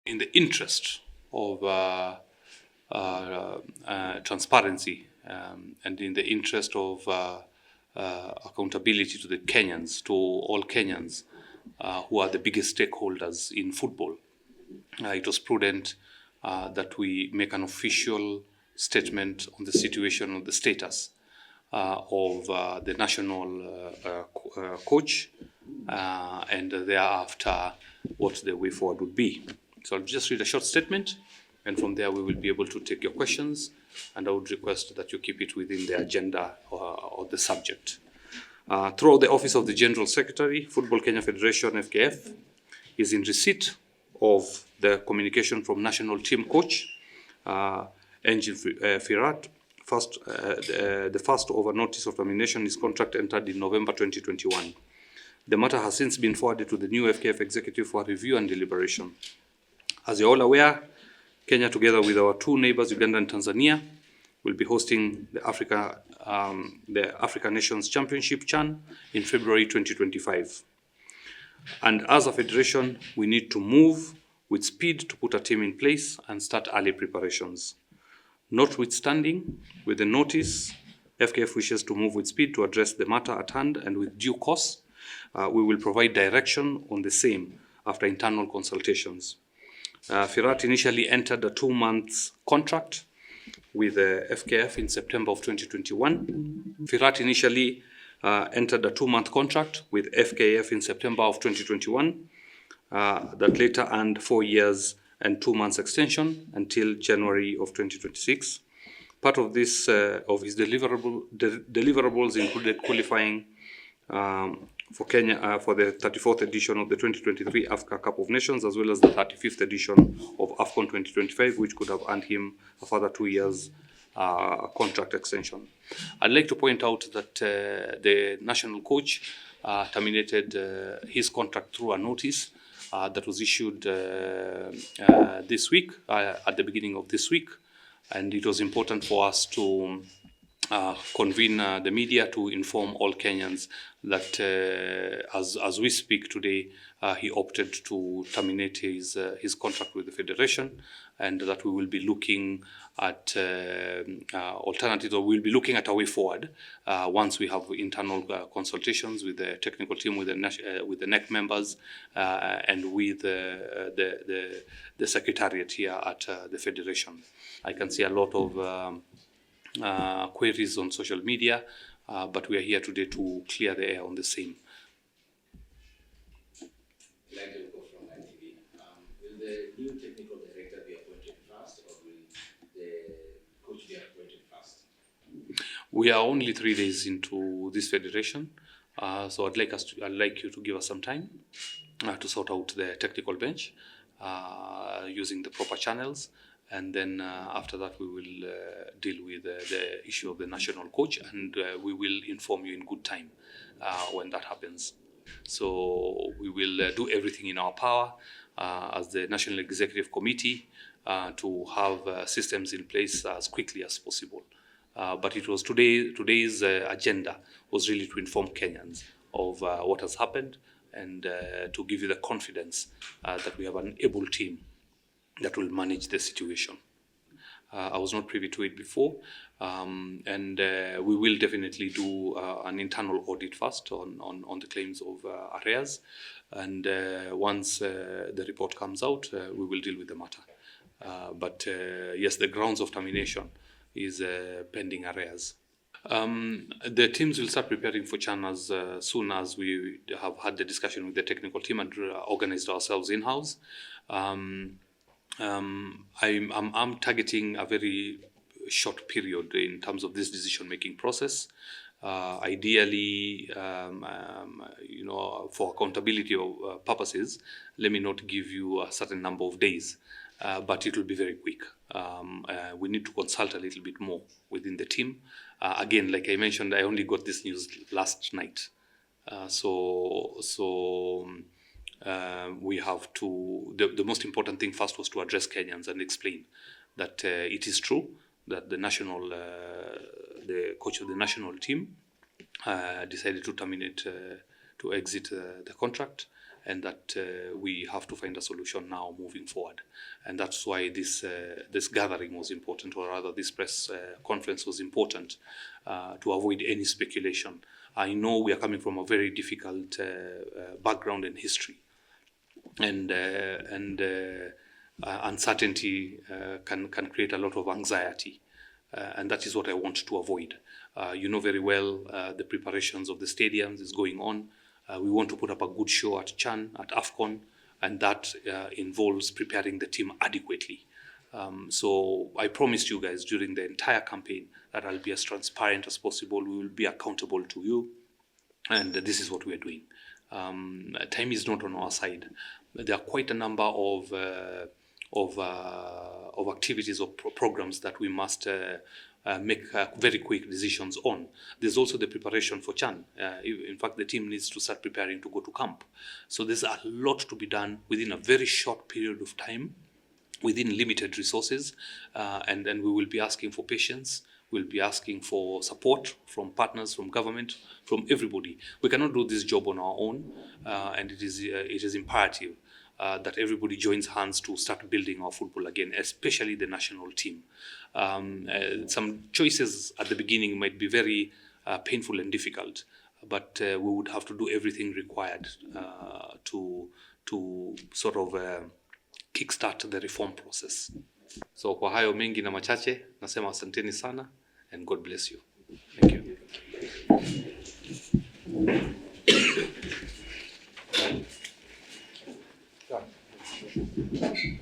In the interest of transparency and in the interest of accountability to the Kenyans, to all Kenyans who are the biggest stakeholders in football, it was prudent that we make an official statement on the situation of the status of the national coach and thereafter what the way forward would be. So I'll just read a short statement, and from there we will be able to take your questions, and I would request that you keep it within the agenda or the subject. Through the Office of the General Secretary, Football Kenya Federation, FKF, is in receipt of the communication from national team coach, Engin Firat. The first over notice of termination is contract entered in November 2021. The matter has since been forwarded to the new FKF executive for review and deliberation. As you're all aware, Kenya, together with our two neighbors, Uganda and Tanzania, will be hosting the Africa Nations Championship, CHAN, in February 2025. And as a federation, we need to move with speed to put a team in place and start early preparations. Notwithstanding, with the notice, FKF wishes to move with speed to address the matter at hand, and with due course, we will provide direction on the same after internal consultations. Farat initially entered a 2-month contract with FKF in September of 2021. Firat initially entered a 2-month contract with FKF in September of 2021 that later earned 4 years and 2 months extension until January of 2026. Part of this of his deliverables included qualifying for Kenya for the 34th edition of the 2023 Africa Cup of Nations, as well as the 35th edition of AFCON 2025, which could have earned him a further 2 years contract extension. I'd like to point out that the national coach terminated his contract through a notice that was issued this week, at the beginning of this week, and it was important for us to convene the media to inform all Kenyans that as we speak today, he opted to terminate his contract with the federation, and that we will be looking at alternatives, or we'll be looking at a way forward once we have internal consultations with the technical team, with the NEC members, and with the secretariat here at the federation. I can see a lot of queries on social media, but we are here today to clear the air on the same. From ITV. Will the new technical director be appointed first, or will the coach be appointed first? We are only 3 days into this federation, so I'd like you to give us some time to sort out the technical bench using the proper channels. And then after that, we will deal with the issue of the national coach, and we will inform you in good time when that happens. So we will do everything in our power as the National Executive Committee to have systems in place as quickly as possible. But it was today's agenda was really to inform Kenyans of what has happened, and to give you the confidence that we have an able team that will manage the situation. I was not privy to it before, and we will definitely do an internal audit first on the claims of arrears, and once the report comes out, we will deal with the matter. But yes, the grounds of termination is pending arrears. The teams will start preparing for CHAN as soon as we have had the discussion with the technical team and organized ourselves in-house. I'm targeting a very short period in terms of this decision-making process. Ideally, for accountability purposes, let me not give you a certain number of days, but it will be very quick. We need to consult a little bit more within the team. Again, like I mentioned, I only got this news last night. We have to, the most important thing first was to address Kenyans and explain that it is true that the coach of the national team decided to terminate, to exit the contract, and that we have to find a solution now moving forward. And that's why this gathering was important, or rather this press conference was important, to avoid any speculation. I know we are coming from a very difficult background and history, and uncertainty can create a lot of anxiety, and that is what I want to avoid. You know very well the preparations of the stadiums is going on. We want to put up a good show at Chan, at AFCON, and that involves preparing the team adequately. So I promised you guys during the entire campaign that I'll be as transparent as possible. We will be accountable to you, and this is what we are doing. Time is not on our side. There are quite a number of activities or programs that we must make very quick decisions on. There's also the preparation for Chan. In fact, the team needs to start preparing to go to camp. So there's a lot to be done within a very short period of time, within limited resources, and then we will be asking for patience. We'll be asking for support from partners, from government, from everybody. We cannot do this job on our own, and it is imperative that everybody joins hands to start building our football again, especially the national team. Some choices at the beginning might be very painful and difficult, but we would have to do everything required to sort of kickstart the reform process. So kwa hayo mengi na machache, nasema asanteni sana, and God bless you. Thank you.